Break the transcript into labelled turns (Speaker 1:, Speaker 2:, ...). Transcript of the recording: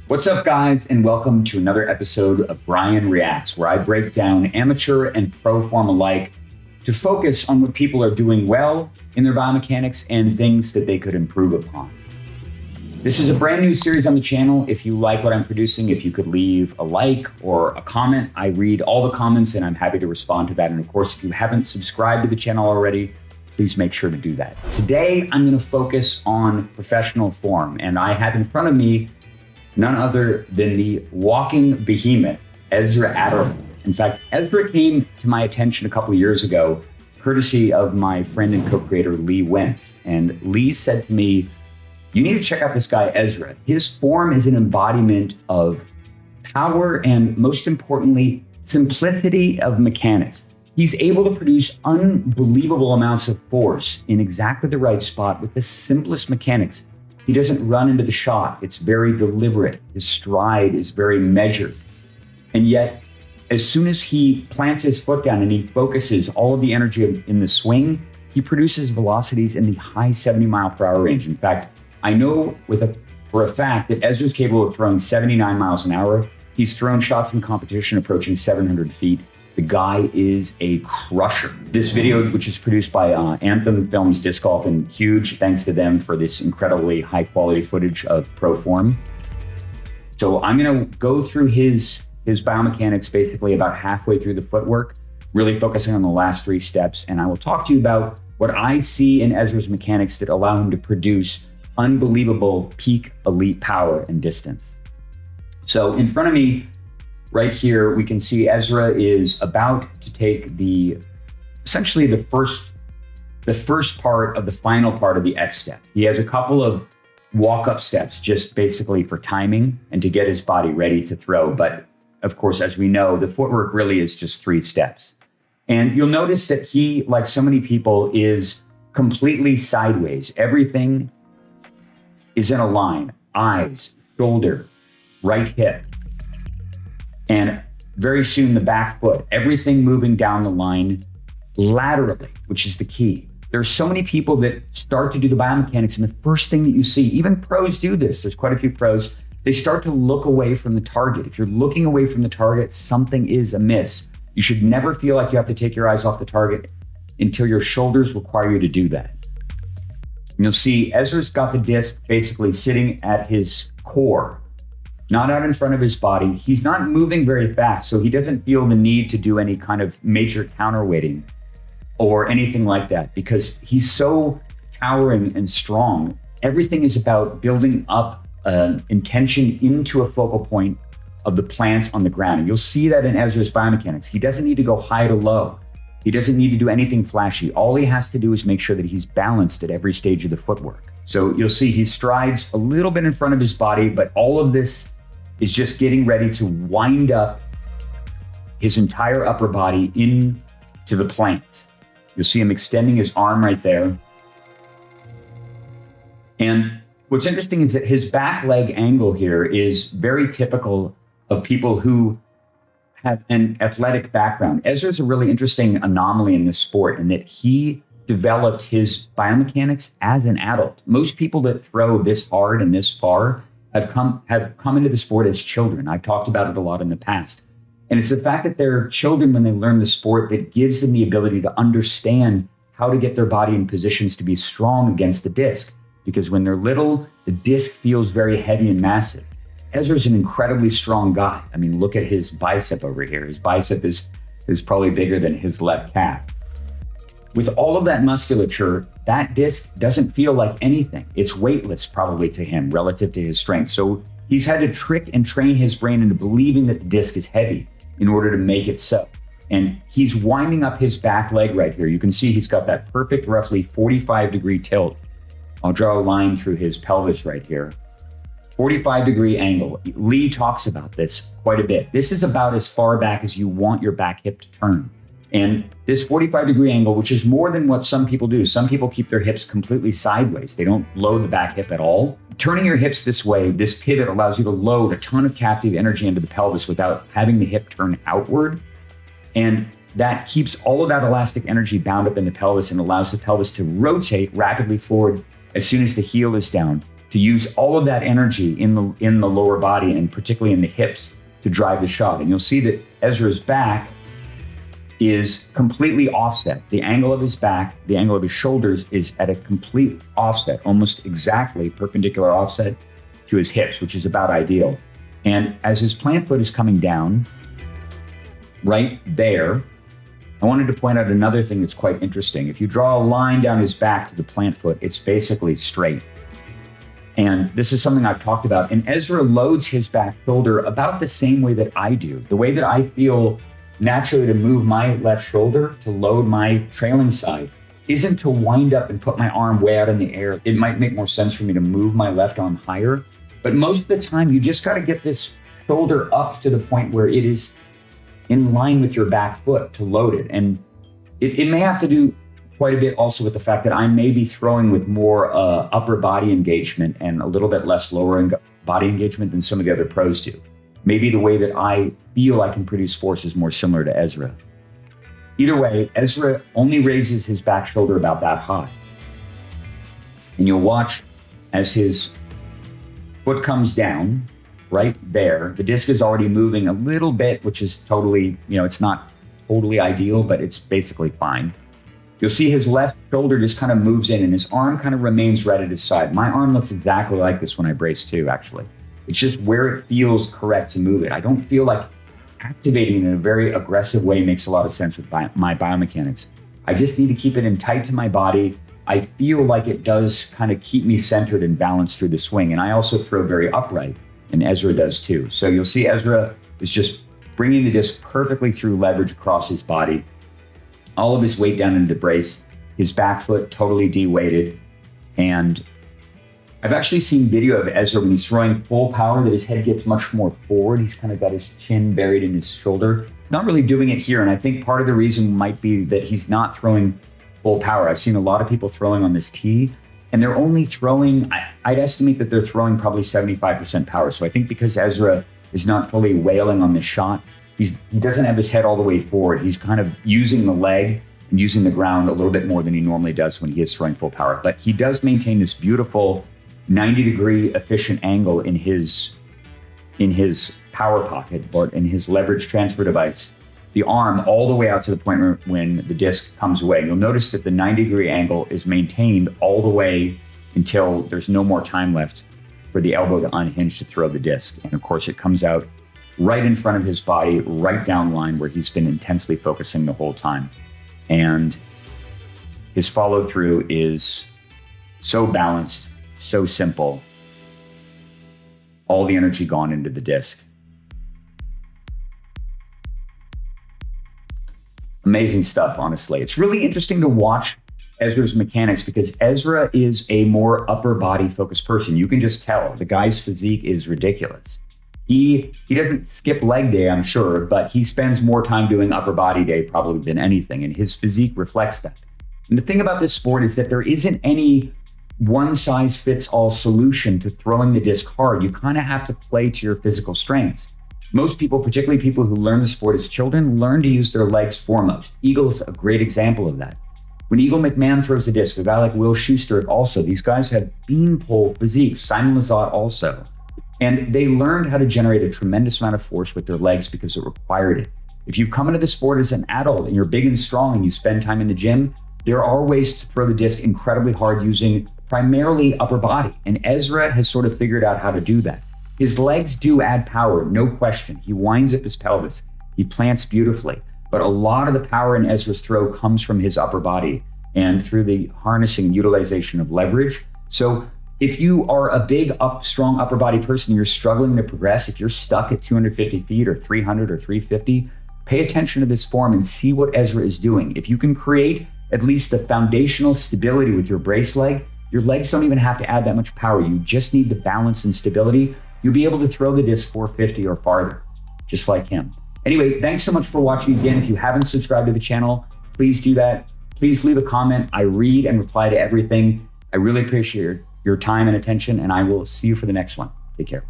Speaker 1: What's up, guys, and welcome to another episode of Brian Reacts, where I break down amateur and pro form alike to focus on what people are doing well in their biomechanics and things that they could improve upon. This is a brand new series on the channel. If you like what I'm producing, if you could leave a like or a comment, I read all the comments and I'm happy to respond to that. And of course, if you haven't subscribed to the channel already, please make sure to do that. Today, I'm going to focus on professional form, and I have in front of me none other than the walking behemoth, Ezra Aderhold. In fact, Ezra came to my attention a couple of years ago, courtesy of my friend and co-creator, Lee Wentz. And Lee said to me, you need to check out this guy, Ezra. His form is an embodiment of power and, most importantly, simplicity of mechanics. He's able to produce unbelievable amounts of force in exactly the right spot with the simplest mechanics. He doesn't run into the shot. It's very deliberate. His stride is very measured. And yet, as soon as he plants his foot down and he focuses all of the energy in the swing, he produces velocities in the high 70-mile-per-hour range. In fact, I know for a fact that Ezra's capable of throwing 79 miles an hour. He's thrown shots in competition approaching 700 feet. The guy is a crusher. This video, which is produced by Anthem Films Disc Golf, and huge thanks to them for this incredibly high quality footage of pro form. So I'm gonna go through his biomechanics basically about halfway through the footwork, really focusing on the last 3 steps. And I will talk to you about what I see in Ezra's mechanics that allow him to produce unbelievable peak elite power and distance. So in front of me, right here, we can see Ezra is about to take essentially the first part of the final part of the X step. He has a couple of walk-up steps just basically for timing and to get his body ready to throw. But of course, as we know, the footwork really is just 3 steps. And you'll notice that he, like so many people, is completely sideways. Everything is in a line: eyes, shoulder, right hip. And very soon the back foot, everything moving down the line laterally, which is the key. There's so many people that start to do the biomechanics, and the first thing that you see, even pros do this, there's quite a few pros, they start to look away from the target. If you're looking away from the target, something is amiss. You should never feel like you have to take your eyes off the target until your shoulders require you to do that. And you'll see Ezra's got the disc basically sitting at his core, not out in front of his body. He's not moving very fast, so he doesn't feel the need to do any kind of major counterweighting or anything like that because he's so towering and strong. Everything is about building up intention into a focal point of the plants on the ground. And you'll see that in Ezra's biomechanics. He doesn't need to go high to low. He doesn't need to do anything flashy. All he has to do is make sure that he's balanced at every stage of the footwork. So you'll see he strides a little bit in front of his body, but all of this is just getting ready to wind up his entire upper body into the plants. You'll see him extending his arm right there. And what's interesting is that his back leg angle here is very typical of people who have an athletic background. Ezra's a really interesting anomaly in this sport in that he developed his biomechanics as an adult. Most people that throw this hard and this far have come into the sport as children. I've talked about it a lot in the past. And it's the fact that they're children when they learn the sport that gives them the ability to understand how to get their body in positions to be strong against the disc. Because when they're little, the disc feels very heavy and massive. Ezra's an incredibly strong guy. I mean, look at his bicep over here. His bicep is probably bigger than his left calf. With all of that musculature, that disc doesn't feel like anything. It's weightless probably to him relative to his strength. So he's had to trick and train his brain into believing that the disc is heavy in order to make it so. And he's winding up his back leg right here. You can see he's got that perfect, roughly 45-degree tilt. I'll draw a line through his pelvis right here. 45-degree angle. Lee talks about this quite a bit. This is about as far back as you want your back hip to turn. And this 45-degree angle, which is more than what some people do. Some people keep their hips completely sideways. They don't load the back hip at all. Turning your hips this way, this pivot allows you to load a ton of captive energy into the pelvis without having the hip turn outward. And that keeps all of that elastic energy bound up in the pelvis and allows the pelvis to rotate rapidly forward as soon as the heel is down. to use all of that energy in the lower body and particularly in the hips to drive the shot. And you'll see that Ezra's back is completely offset. The angle of his back, the angle of his shoulders is at a complete offset, almost exactly perpendicular offset to his hips, which is about ideal. And as his plant foot is coming down, right there, I wanted to point out another thing that's quite interesting. If you draw a line down his back to the plant foot, it's basically straight. And this is something I've talked about. And Ezra loads his back shoulder about the same way that I do. The way that I feel naturally to move my left shoulder, to load my trailing side, isn't to wind up and put my arm way out in the air. It might make more sense for me to move my left arm higher. But most of the time, you just got to get this shoulder up to the point where it is in line with your back foot to load it. And it may have to do quite a bit also with the fact that I may be throwing with more upper body engagement and a little bit less lower body engagement than some of the other pros do. Maybe the way that I feel I can produce force is more similar to Ezra. Either way, Ezra only raises his back shoulder about that high. And you'll watch as his foot comes down right there. The disc is already moving a little bit, which is totally, it's not totally ideal, but it's basically fine. You'll see his left shoulder just kind of moves in and his arm kind of remains right at his side. My arm looks exactly like this when I brace too, actually. It's just where it feels correct to move it. I don't feel like activating it in a very aggressive way makes a lot of sense with my biomechanics. I just need to keep it in tight to my body. I feel like it does kind of keep me centered and balanced through the swing. And I also throw very upright, and Ezra does too. So you'll see Ezra is just bringing the disc perfectly through leverage across his body, all of his weight down into the brace, his back foot totally de-weighted. And I've actually seen video of Ezra when he's throwing full power that his head gets much more forward. He's kind of got his chin buried in his shoulder. Not really doing it here. And I think part of the reason might be that he's not throwing full power. I've seen a lot of people throwing on this tee and they're only throwing, I'd estimate that they're throwing probably 75% power. So I think because Ezra is not fully wailing on this shot, he doesn't have his head all the way forward. He's kind of using the leg and using the ground a little bit more than he normally does when he is throwing full power. But he does maintain this beautiful 90-degree efficient angle in his power pocket or in his leverage transfer device, the arm all the way out to the point where when the disc comes away. You'll notice that the 90-degree angle is maintained all the way until there's no more time left for the elbow to unhinge to throw the disc. And of course, it comes out right in front of his body, right down line where he's been intensely focusing the whole time. And his follow through is so balanced, so simple, all the energy gone into the disc. Amazing stuff, honestly. It's really interesting to watch Ezra's mechanics because Ezra is a more upper body focused person. You can just tell the guy's physique is ridiculous. He doesn't skip leg day, I'm sure, but he spends more time doing upper body day probably than anything, and his physique reflects that. And the thing about this sport is that there isn't any one-size-fits-all solution to throwing the disc hard. You kind of have to play to your physical strengths. Most people, particularly people who learn the sport as children, learn to use their legs foremost. Eagle's a great example of that. When Eagle McMahon throws a disc, a guy like Will Schuster also, these guys have beanpole physiques, Simon Lizotte also. And they learned how to generate a tremendous amount of force with their legs because it required it. If you've come into the sport as an adult and you're big and strong and you spend time in the gym, there are ways to throw the disc incredibly hard using primarily upper body. And Ezra has sort of figured out how to do that. His legs do add power, no question. He winds up his pelvis. He plants beautifully. But a lot of the power in Ezra's throw comes from his upper body and through the harnessing and utilization of leverage. So if you are a big, strong upper body person, you're struggling to progress, if you're stuck at 250 feet or 300 or 350, pay attention to this form and see what Ezra is doing. If you can create at least the foundational stability with your brace leg, your legs don't even have to add that much power. You just need the balance and stability. You'll be able to throw the disc 450 or farther, just like him. Anyway, thanks so much for watching again. If you haven't subscribed to the channel, please do that. Please leave a comment. I read and reply to everything. I really appreciate your time and attention, and I will see you for the next one. Take care.